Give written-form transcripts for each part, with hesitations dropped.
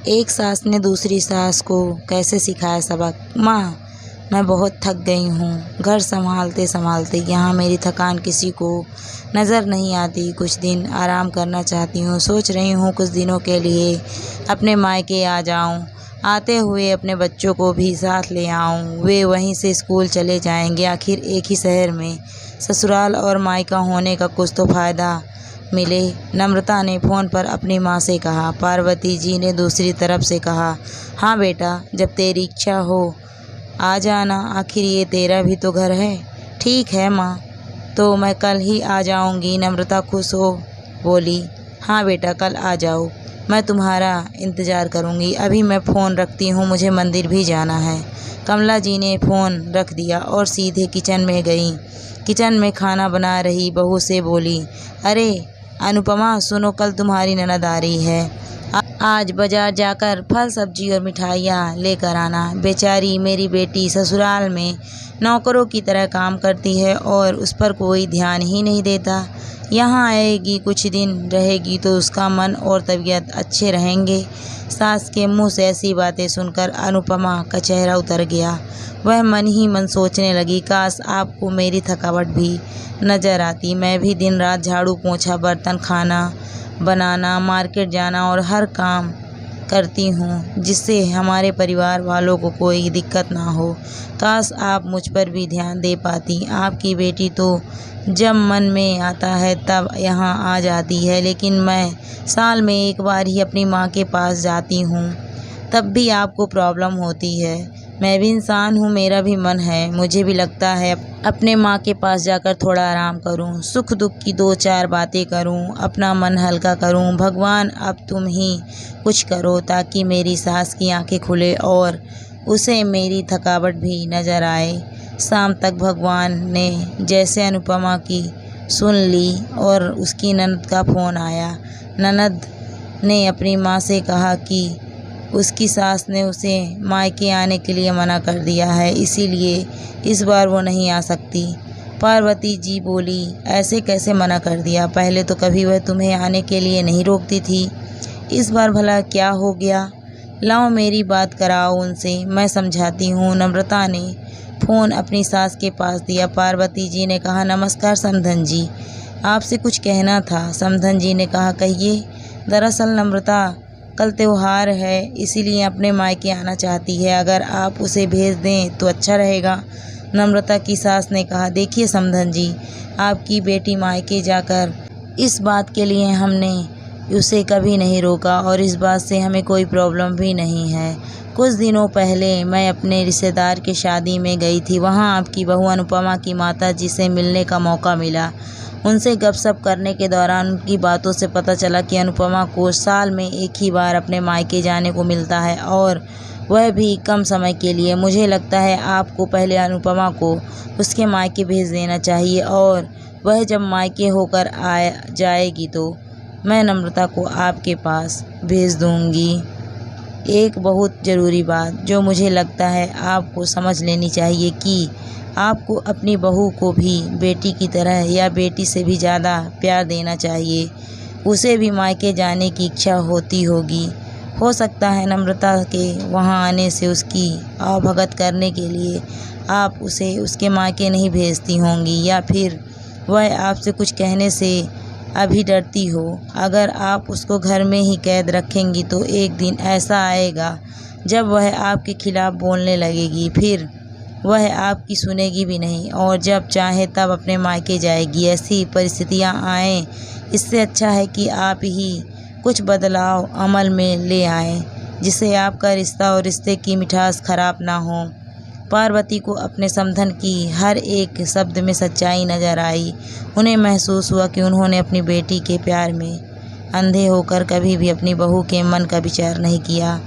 एक सास ने दूसरी सास को कैसे सिखाया सबक। माँ, मैं बहुत थक गई हूँ। घर संभालते संभालते यहाँ मेरी थकान किसी को नज़र नहीं आती। कुछ दिन आराम करना चाहती हूँ। सोच रही हूँ कुछ दिनों के लिए अपने मायके आ जाऊँ। आते हुए अपने बच्चों को भी साथ ले आऊँ। वे वहीं से स्कूल चले जाएंगे। आखिर एक ही शहर में ससुराल और मायका होने का कुछ तो फ़ायदा मिले। नम्रता ने फ़ोन पर अपनी माँ से कहा। पार्वती जी ने दूसरी तरफ से कहा, हाँ बेटा, जब तेरी इच्छा हो आ जाना। आखिर ये तेरा भी तो घर है। ठीक है माँ, तो मैं कल ही आ जाऊँगी। नम्रता खुश हो बोली, हाँ बेटा, कल आ जाओ, मैं तुम्हारा इंतज़ार करूँगी। अभी मैं फ़ोन रखती हूँ, मुझे मंदिर भी जाना है। कमला जी ने फ़ोन रख दिया और सीधे किचन में गई। किचन में खाना बना रही बहू से बोली, अरे अनुपमा, सुनो, कल तुम्हारी ननद आ रही है। आज बाजार जाकर फल सब्जी और मिठाइयाँ लेकर आना। बेचारी मेरी बेटी ससुराल में नौकरों की तरह काम करती है और उस पर कोई ध्यान ही नहीं देता। यहाँ आएगी, कुछ दिन रहेगी तो उसका मन और तबीयत अच्छे रहेंगे। सास के मुंह से ऐसी बातें सुनकर अनुपमा का चेहरा उतर गया। वह मन ही मन सोचने लगी, काश आपको मेरी थकावट भी नज़र आती। मैं भी दिन रात झाड़ू पोंछा, बर्तन, खाना बनाना, मार्केट जाना और हर काम करती हूँ जिससे हमारे परिवार वालों को कोई दिक्कत ना हो। काश आप मुझ पर भी ध्यान दे पाती। आपकी बेटी तो जब मन में आता है तब यहाँ आ जाती है, लेकिन मैं साल में एक बार ही अपनी माँ के पास जाती हूँ, तब भी आपको प्रॉब्लम होती है। मैं भी इंसान हूँ, मेरा भी मन है। मुझे भी लगता है अपने माँ के पास जाकर थोड़ा आराम करूँ, सुख दुख की दो चार बातें करूँ, अपना मन हल्का करूँ। भगवान, अब तुम ही कुछ करो ताकि मेरी सास की आंखें खुले और उसे मेरी थकावट भी नज़र आए। शाम तक भगवान ने जैसे अनुपमा की सुन ली और उसकी ननद का फ़ोन आया। ननद ने अपनी माँ से कहा कि उसकी सास ने उसे मायके आने के लिए मना कर दिया है, इसीलिए इस बार वो नहीं आ सकती। पार्वती जी बोली, ऐसे कैसे मना कर दिया? पहले तो कभी वह तुम्हें आने के लिए नहीं रोकती थी, इस बार भला क्या हो गया? लाओ मेरी बात कराओ उनसे, मैं समझाती हूँ। नम्रता ने फ़ोन अपनी सास के पास दिया। पार्वती जी ने कहा, नमस्कार समधन जी, आपसे कुछ कहना था। समधन जी ने कहा, कहिए। दरअसल नम्रता कल त्योहार है, इसीलिए अपने मायके आना चाहती है। अगर आप उसे भेज दें तो अच्छा रहेगा। नम्रता की सास ने कहा, देखिए समधन जी, आपकी बेटी मायके जाकर इस बात के लिए हमने उसे कभी नहीं रोका और इस बात से हमें कोई प्रॉब्लम भी नहीं है। कुछ दिनों पहले मैं अपने रिश्तेदार की शादी में गई थी। वहाँ आपकी बहू अनुपमा की माता जी से मिलने का मौका मिला। उनसे गपशप करने के दौरान उनकी बातों से पता चला कि अनुपमा को साल में एक ही बार अपने मायके जाने को मिलता है और वह भी कम समय के लिए। मुझे लगता है आपको पहले अनुपमा को उसके मायके भेज देना चाहिए और वह जब मायके होकर आ जाएगी तो मैं नम्रता को आपके पास भेज दूँगी। एक बहुत ज़रूरी बात जो मुझे लगता है आपको समझ लेनी चाहिए कि आपको अपनी बहू को भी बेटी की तरह या बेटी से भी ज़्यादा प्यार देना चाहिए। उसे भी मायके जाने की इच्छा होती होगी। हो सकता है नम्रता के वहाँ आने से उसकी आवभगत करने के लिए आप उसे उसके मायके नहीं भेजती होंगी, या फिर वह आपसे कुछ कहने से अभी डरती हो। अगर आप उसको घर में ही कैद रखेंगी तो एक दिन ऐसा आएगा जब वह आपके खिलाफ़ बोलने लगेगी, फिर वह आपकी सुनेगी भी नहीं और जब चाहे तब अपने मायके जाएगी। ऐसी परिस्थितियां आएँ, इससे अच्छा है कि आप ही कुछ बदलाव अमल में ले आएँ जिससे आपका रिश्ता और रिश्ते की मिठास खराब ना हो। पार्वती को अपने समधन की हर एक शब्द में सच्चाई नज़र आई। उन्हें महसूस हुआ कि उन्होंने अपनी बेटी के प्यार में अंधे होकर कभी भी अपनी बहू के मन का विचार नहीं किया।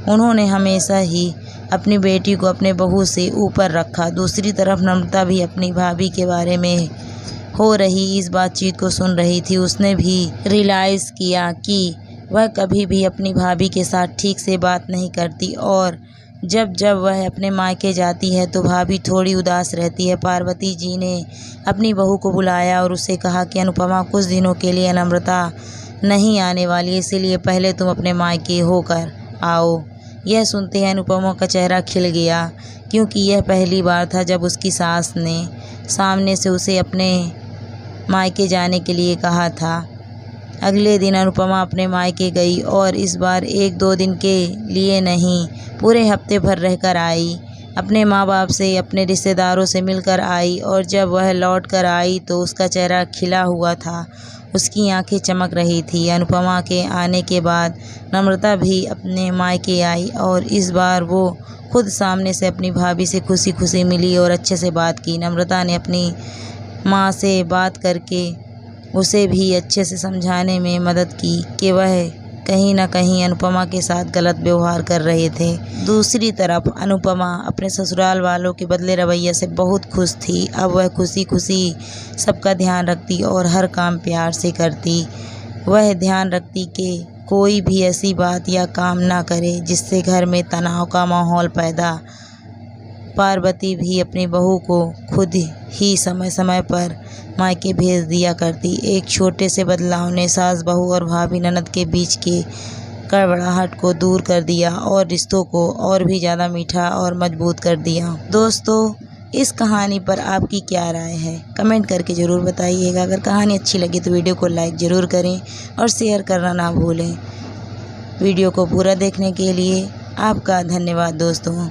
उन्होंने हमेशा ही अपनी बेटी को अपने बहू से ऊपर रखा। दूसरी तरफ नम्रता भी अपनी भाभी के बारे में हो रही इस बातचीत को सुन रही थी। उसने भी रियलाइज़ किया कि वह कभी भी अपनी भाभी के साथ ठीक से बात नहीं करती और जब जब वह अपने मायके जाती है तो भाभी थोड़ी उदास रहती है। पार्वती जी ने अपनी बहू को बुलाया और उसे कहा कि अनुपमा कुछ दिनों के लिए नम्रता नहीं आने वाली, इसीलिए पहले तुम अपने मायके होकर आओ। यह सुनते ही अनुपमा का चेहरा खिल गया, क्योंकि यह पहली बार था जब उसकी सास ने सामने से उसे अपने मायके जाने के लिए कहा था। अगले दिन अनुपमा अपने मायके गई और इस बार 1-2 दिन के लिए नहीं, पूरे हफ्ते भर रहकर आई। अपने माँ बाप से, अपने रिश्तेदारों से मिलकर आई और जब वह लौट कर आई तो उसका चेहरा खिला हुआ था, उसकी आंखें चमक रही थी। अनुपमा के आने के बाद नम्रता भी अपने मायके आई और इस बार वो खुद सामने से अपनी भाभी से खुशी खुशी मिली और अच्छे से बात की। नम्रता ने अपनी माँ से बात करके उसे भी अच्छे से समझाने में मदद की कि वह कहीं न कहीं अनुपमा के साथ गलत व्यवहार कर रहे थे। दूसरी तरफ अनुपमा अपने ससुराल वालों के बदले रवैये से बहुत खुश थी। अब वह खुशी खुशी सबका ध्यान रखती और हर काम प्यार से करती। वह ध्यान रखती कि कोई भी ऐसी बात या काम ना करे जिससे घर में तनाव का माहौल पैदा। पार्वती भी अपनी बहू को खुद ही समय समय पर मायके भेज दिया करती। एक छोटे से बदलाव ने सास बहू और भाभी ननद के बीच के कड़वाहट को दूर कर दिया और रिश्तों को और भी ज़्यादा मीठा और मजबूत कर दिया। दोस्तों, इस कहानी पर आपकी क्या राय है? कमेंट करके ज़रूर बताइएगा। अगर कहानी अच्छी लगी तो वीडियो को लाइक ज़रूर करें और शेयर करना ना भूलें। वीडियो को पूरा देखने के लिए आपका धन्यवाद दोस्तों।